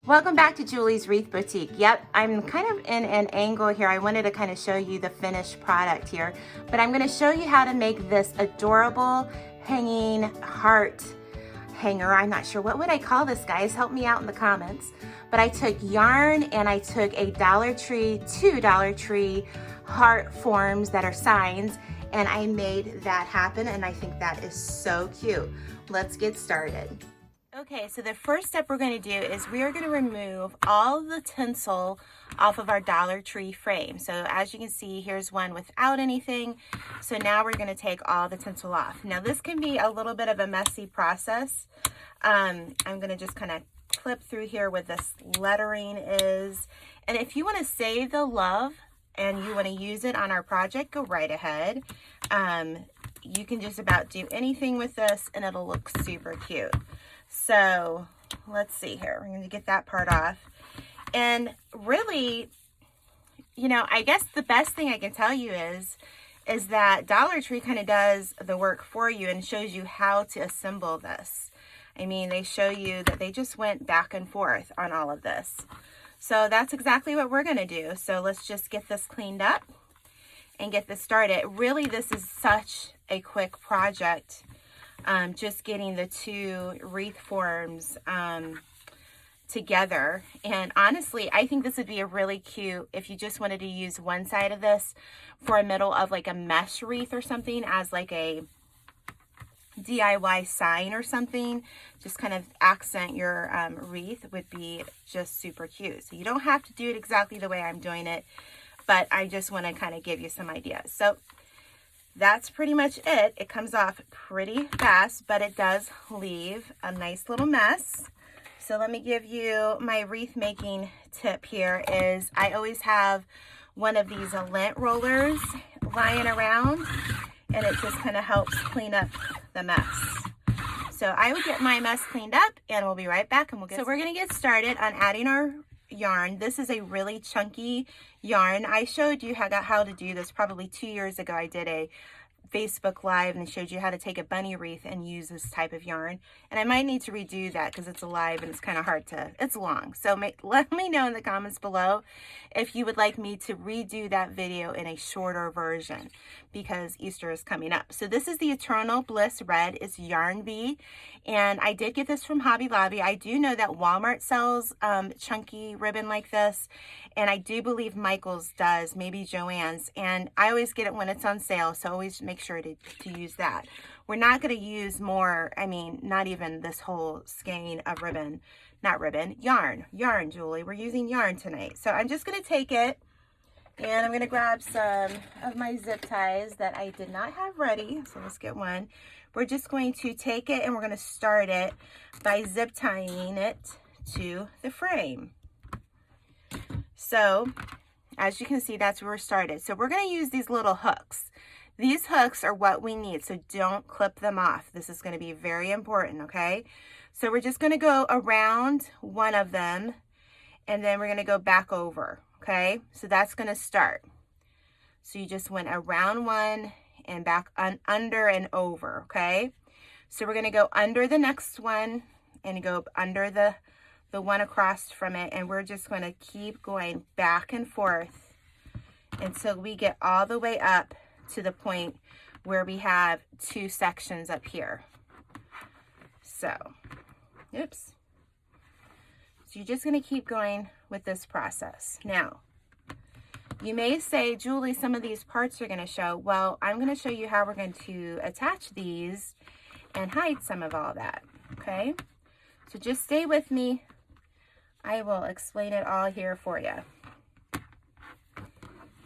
Welcome back to Julie's Wreath Boutique. Yep, I'm kind of in an angle here. I wanted to kind of show you the finished product here, but I'm going to show you how to make this adorable hanging heart hanger. I'm not sure, what would I call this, guys? Help me out in the comments. But I took yarn and I took a Dollar Tree, two Dollar Tree heart forms that are signs, and I made that happen, and I think that is so cute. Let's get started. Okay, so the first step we're going to do is we are going to remove all the tinsel off of our Dollar Tree frame. So as you can see, here's one without anything. So now we're going to take all the tinsel off. Now this can be a little bit of a messy process. I'm going to just kind of clip through here where this lettering is. And if you want to save the love and you want to use it on our project, go right ahead. You can just about do anything with this and it'll look super cute. So let's see here. We're going to get that part off. And really, you know, I guess the best thing I can tell you is that Dollar Tree kind of does the work for you and shows you how to assemble this. I mean, they show you that they just went back and forth on all of this. So that's exactly what we're going to do. So let's just get this cleaned up and get this started. Really, this is such a quick project. Just getting the two wreath forms together. And honestly, I think this would be a really cute, if you just wanted to use one side of this for a middle of like a mesh wreath or something as like a DIY sign or something, just kind of accent your wreath, would be just super cute. So you don't have to do it exactly the way I'm doing it, but I just want to kind of give you some ideas. So that's pretty much it. It comes off pretty fast, but it does leave a nice little mess. So let me give you my wreath making tip here is I always have one of these lint rollers lying around, and it just kind of helps clean up the mess. So I will get my mess cleaned up and we'll be right back. And we're going to get started on adding our yarn. This is a really chunky yarn. I showed you how to do this probably 2 years ago. I did a Facebook Live and showed you how to take a bunny wreath and use this type of yarn. And I might need to redo that because it's live and it's kind of hard to, it's long. So let me know in the comments below if you would like me to redo that video in a shorter version because Easter is coming up. So this is the Eternal Bliss Red. It's Yarn Bee. And I did get this from Hobby Lobby. I do know that Walmart sells chunky ribbon like this. And I do believe Michael's does, maybe Joann's. And I always get it when it's on sale. So always make sure to use that. We're not going to use more, I mean, not even this whole skein of ribbon, not ribbon, yarn, Julie. We're using yarn tonight. So I'm just going to take it and I'm going to grab some of my zip ties that I did not have ready. So let's get one. We're just going to take it and we're going to start it by zip tying it to the frame. So as you can see, that's where we're started. So we're going to use these little hooks. These hooks are what we need, so don't clip them off. This is going to be very important, okay? So we're just going to go around one of them, and then we're going to go back over, okay? So that's going to start. So you just went around one and back under and over, okay? So we're going to go under the next one and go under the one across from it, and we're just going to keep going back and forth until we get all the way up to the point where we have two sections up here. So, oops. So you're just going to keep going with this process. Now, you may say, Julie, some of these parts are going to show. Well, I'm going to show you how we're going to attach these and hide some of all that, okay? So just stay with me. I will explain it all here for you.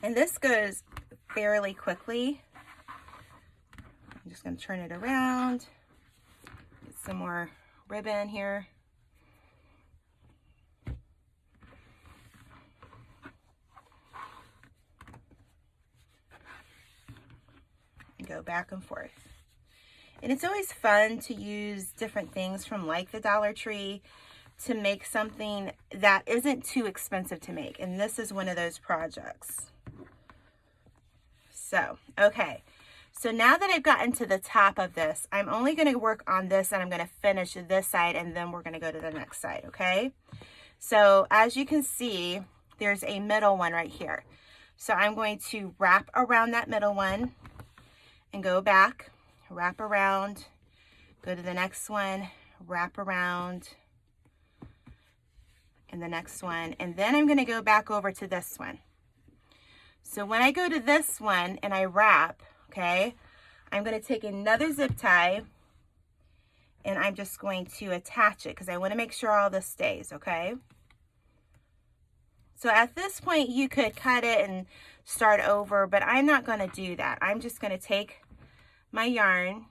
And this goes fairly quickly. I'm just going to turn it around, get some more ribbon here. And go back and forth. And it's always fun to use different things from like the Dollar Tree to make something that isn't too expensive to make. And this is one of those projects. So, okay. So now that I've gotten to the top of this, I'm only going to work on this and I'm going to finish this side and then we're going to go to the next side, okay? So as you can see, there's a middle one right here. So I'm going to wrap around that middle one and go back, wrap around, go to the next one, wrap around, and the next one, and then I'm going to go back over to this one. So when I go to this one and I wrap, okay, I'm going to take another zip tie and I'm just going to attach it because I want to make sure all this stays, okay? So at this point you could cut it and start over, but I'm not going to do that. I'm just going to take my yarn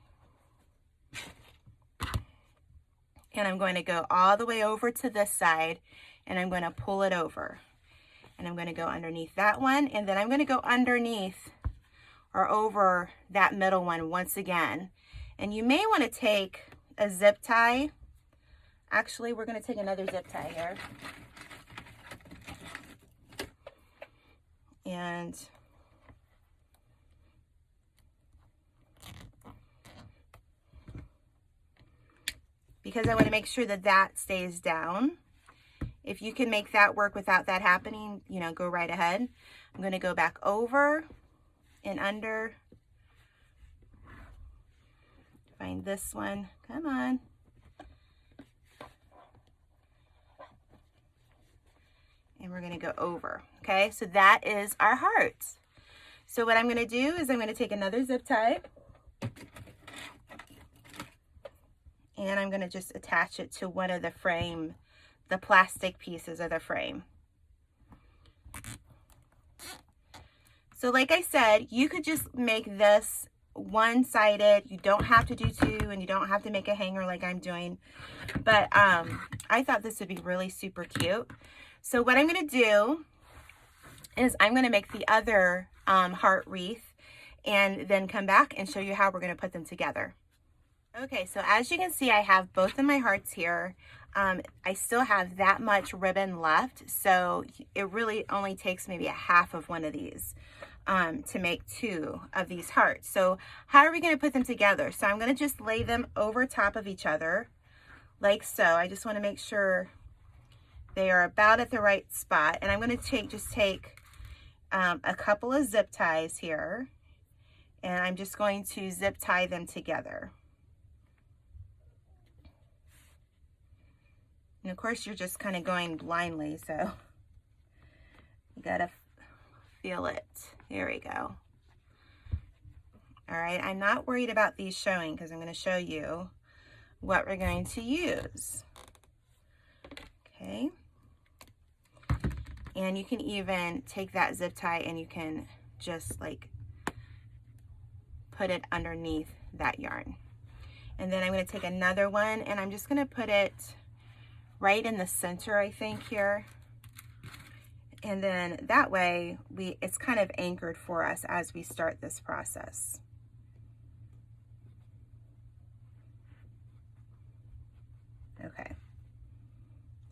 and I'm going to go all the way over to this side and I'm going to pull it over. And I'm going to go underneath that one, and then I'm going to go underneath or over that middle one once again. And you may want to take a zip tie. Actually, we're going to take another zip tie here. And because I want to make sure that that stays down. If you can make that work without that happening, you know, go right ahead. I'm going to go back over and under. Find this one. Come on. And we're going to go over. Okay, so that is our heart. So what I'm going to do is I'm going to take another zip tie. And I'm going to just attach it to one of the frame, the plastic pieces of the frame. So like I said, you could just make this one-sided. You don't have to do two, and you don't have to make a hanger like I'm doing. But I thought this would be really super cute. So what I'm going to do is I'm going to make the other heart wreath and then come back and show you how we're going to put them together. Okay, so as you can see, I have both of my hearts here. I still have that much ribbon left, so it really only takes maybe a half of one of these to make two of these hearts. So how are we going to put them together? So I'm going to just lay them over top of each other like so. I just want to make sure they are about at the right spot, and I'm going to just take a couple of zip ties here, and I'm just going to zip tie them together. And of course, you're just kind of going blindly, so you gotta feel it. There we go. All right, I'm not worried about these showing because I'm going to show you what we're going to use. Okay. And you can even take that zip tie and you can just like put it underneath that yarn. And then I'm going to take another one and I'm just going to put it right in the center, I think, here. And then that way it's kind of anchored for us as we start this process. Okay.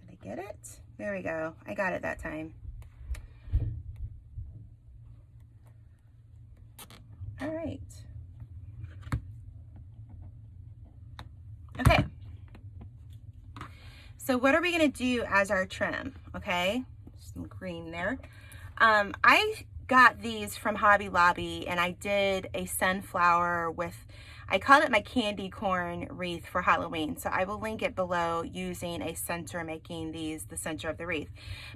Did I get it? There we go. I got it that time. All right. Okay. So what are we going to do as our trim? Okay, some green there. I got these from Hobby Lobby and I did a sunflower with, I called it my candy corn wreath for Halloween. So I will link it below using a center, making these the center of the wreath.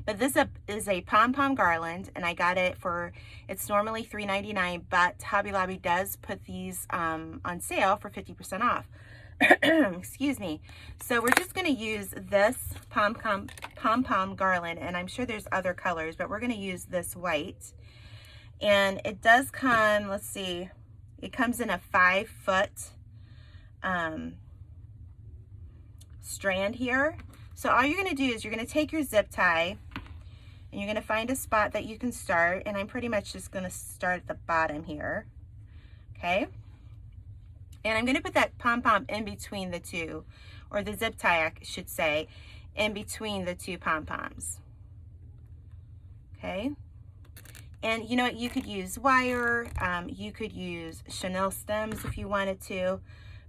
But this is a Pom Pom Garland and I got it for, it's normally $3.99, but Hobby Lobby does put these on sale for 50% off. Excuse me. So we're just going to use this Pom Pom Garland, and I'm sure there's other colors, but we're going to use this white. And it does come, let's see, it comes in a 5-foot strand here. So all you're going to do is you're going to take your zip tie and you're going to find a spot that you can start, and I'm pretty much just going to start at the bottom here. Okay. And I'm going to put that pom-pom in between the two, or the zip tie, I should say, in between the two pom-poms. Okay. And you know what? You could use wire. You could use chenille stems if you wanted to.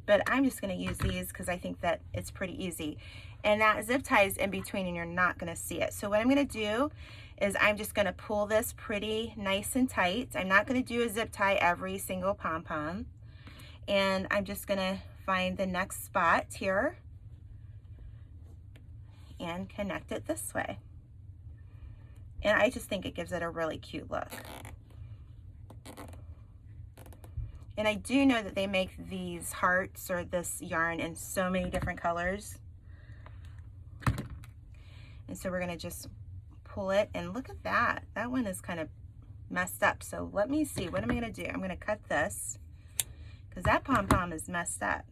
But I'm just going to use these because I think that it's pretty easy. and that zip tie is in between and you're not going to see it. So what I'm going to do is I'm just going to pull this pretty nice and tight. I'm not going to do a zip tie every single pom-pom, and I'm just going to find the next spot here and connect it this way. And I just think it gives it a really cute look. And I do know that they make these hearts or this yarn in so many different colors. And so we're gonna just pull it, and look at that. That one is kind of messed up. So let me see, what am I gonna do? I'm gonna cut this, because that pom-pom is messed up.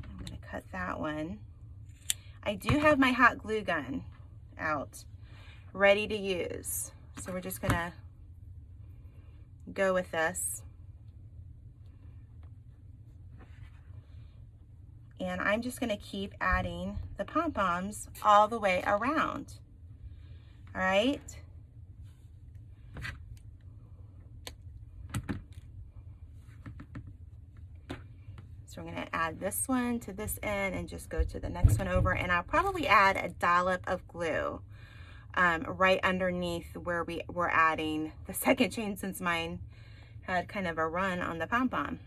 I'm gonna cut that one. I do have my hot glue gun out, ready to use. So we're just gonna go with this. And I'm just gonna keep adding the pom-poms all the way around. All right? So we're gonna add this one to this end and just go to the next one over, and I'll probably add a dollop of glue right underneath where we were adding the second chain, since mine had kind of a run on the pom-pom.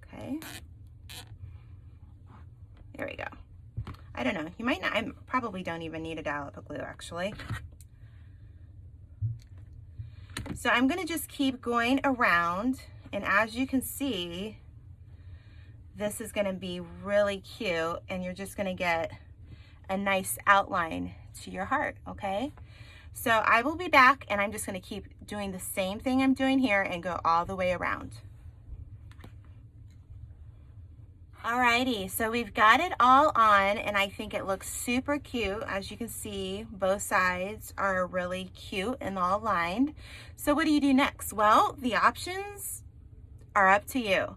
Okay. There we go. I don't know, you might not, I probably don't even need a dollop of glue actually. So I'm gonna just keep going around, and as you can see, this is gonna be really cute, and you're just gonna get a nice outline to your heart, okay? So I will be back, and I'm just gonna keep doing the same thing I'm doing here and go all the way around. Alrighty, so we've got it all on, and I think it looks super cute. As you can see, both sides are really cute and all lined. So what do you do next? Well, the options are up to you.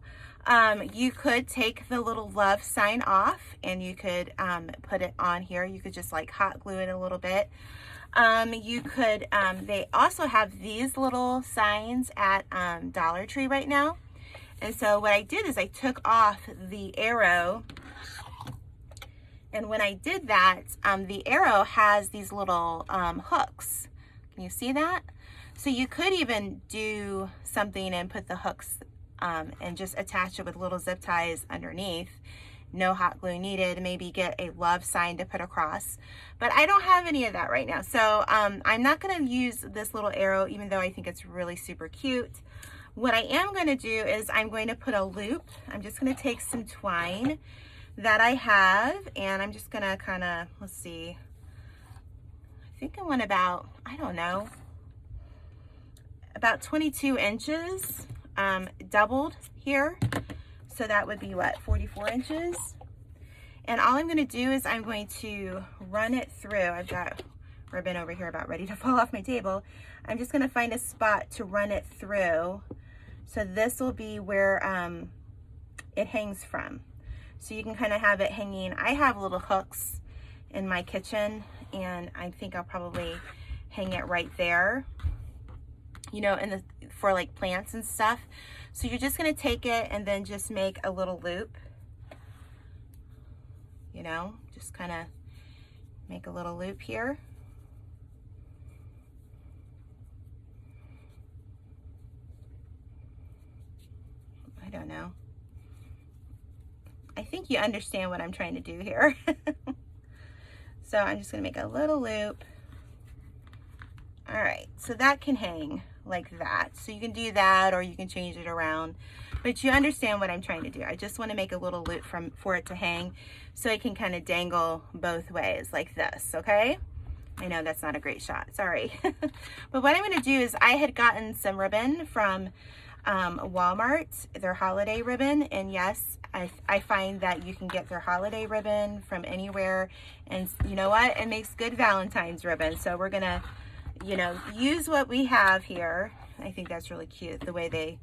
You could take the little love sign off, and you could put it on here. You could just like hot glue it a little bit. You could, they also have these little signs at Dollar Tree right now. And so what I did is I took off the arrow, and when I did that, the arrow has these little hooks. Can you see that? So you could even do something and put the hooks and just attach it with little zip ties underneath. No hot glue needed. Maybe get a love sign to put across. But I don't have any of that right now. So I'm not going to use this little arrow, even though I think it's really super cute. What I am going to do is I'm going to put a loop. I'm just going to take some twine that I have, and I'm just going to kind of, let's see, I think I want about, I don't know, about 22 inches doubled here. So that would be what, 44 inches? And all I'm going to do is I'm going to run it through. I've got ribbon over here about ready to fall off my table. I'm just going to find a spot to run it through. So this will be where it hangs from. So you can kind of have it hanging. I have little hooks in my kitchen, and I think I'll probably hang it right there, you know, for like plants and stuff. So you're just going to take it and then just make a little loop, you know, just kind of make a little loop here. I don't know. I think you understand what I'm trying to do here. So I'm just going to make a little loop. All right, so that can hang like that. So you can do that, or you can change it around, but you understand what I'm trying to do. I just want to make a little loop for it to hang, so it can kind of dangle both ways like this, okay? I know that's not a great shot, sorry. But what I'm going to do is I had gotten some ribbon from Walmart, their holiday ribbon, and yes, I find that you can get their holiday ribbon from anywhere, and you know what? It makes good Valentine's ribbon, so we're going to, you know, use what we have here. I think that's really cute the way they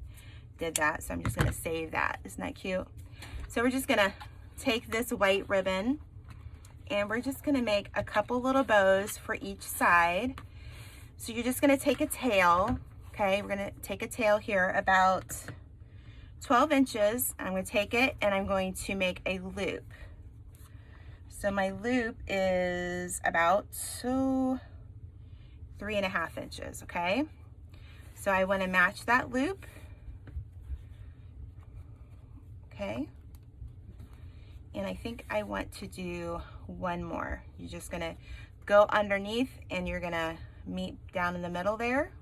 did that, so I'm just going to save that. Isn't that cute? So we're just going to take this white ribbon, and we're just going to make a couple little bows for each side. So you're just going to take a tail. Okay, we're going to take a tail here about 12 inches. I'm going to take it and I'm going to make a loop. So my loop is about 3.5 inches, okay? So I want to match that loop, okay? And I think I want to do one more. You're just gonna go underneath and you're gonna meet down in the middle there.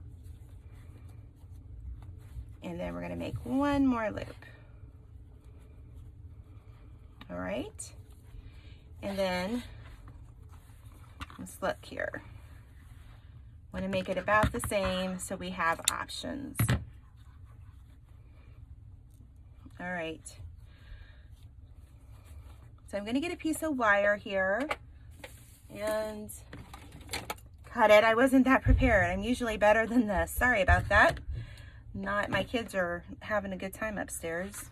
And then we're gonna make one more loop. All right. And then let's look here. Want to make it about the same so we have options. All right. So I'm going to get a piece of wire here and cut it. I wasn't that prepared. I'm usually better than this. Sorry about that. My kids are having a good time upstairs.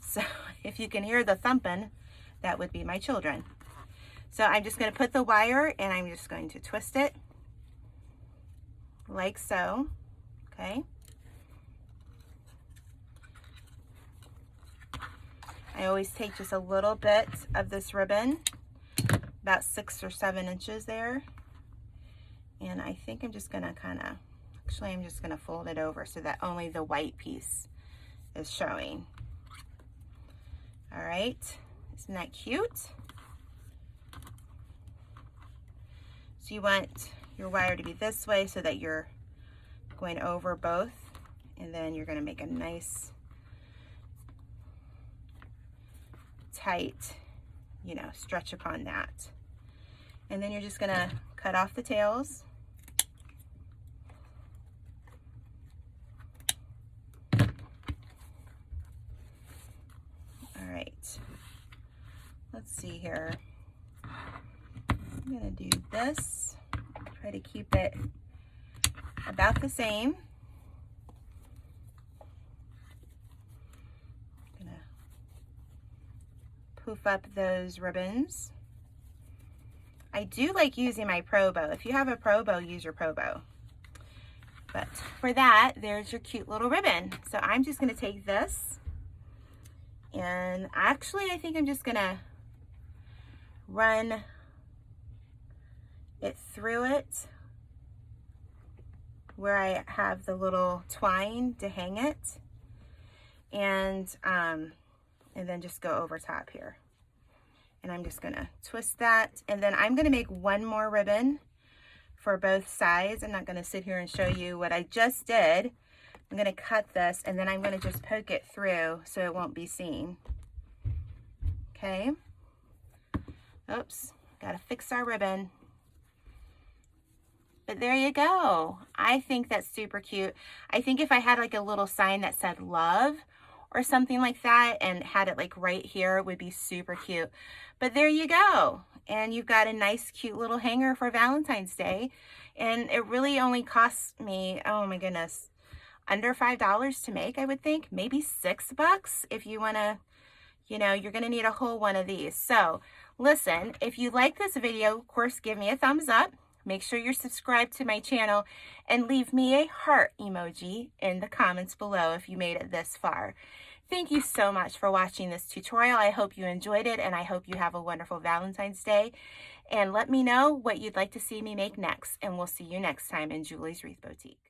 So if you can hear the thumping, that would be my children. So I'm just going to put the wire and I'm just going to twist it like so, okay? I always take just a little bit of this ribbon, about 6 or 7 inches there. And I think I'm just gonna I'm just gonna fold it over so that only the white piece is showing. All right, isn't that cute? So you want your wire to be this way so that you're going over both, and then you're gonna make a nice tight, stretch upon that. And then you're just gonna cut off the tails. All right, let's see here. I'm gonna do this, try to keep it about the same. Poof up those ribbons. I do like using my Pro Bow. If you have a Pro Bow, use your Pro Bow. But for that, there's your cute little ribbon. So I'm just gonna take this, and actually I think I'm just gonna run it through it where I have the little twine to hang it, and then just go over top here. And I'm just gonna twist that, and then I'm gonna make one more ribbon for both sides. I'm not gonna sit here and show you what I just did. I'm gonna cut this, and then I'm gonna just poke it through so it won't be seen. Okay. Oops, gotta fix our ribbon. But there you go. I think that's super cute. I think if I had like a little sign that said love or something like that and had it like right here, it would be super cute. But there you go. And you've got a nice cute little hanger for Valentine's Day. And it really only costs me, oh my goodness, under $5 to make, I would think. Maybe $6 if you want to, you're going to need a whole one of these. So listen, if you like this video, of course, give me a thumbs up. Make sure you're subscribed to my channel and leave me a heart emoji in the comments below if you made it this far. Thank you so much for watching this tutorial. I hope you enjoyed it, and I hope you have a wonderful Valentine's Day. And let me know what you'd like to see me make next, and we'll see you next time in Julie's Wreath Boutique.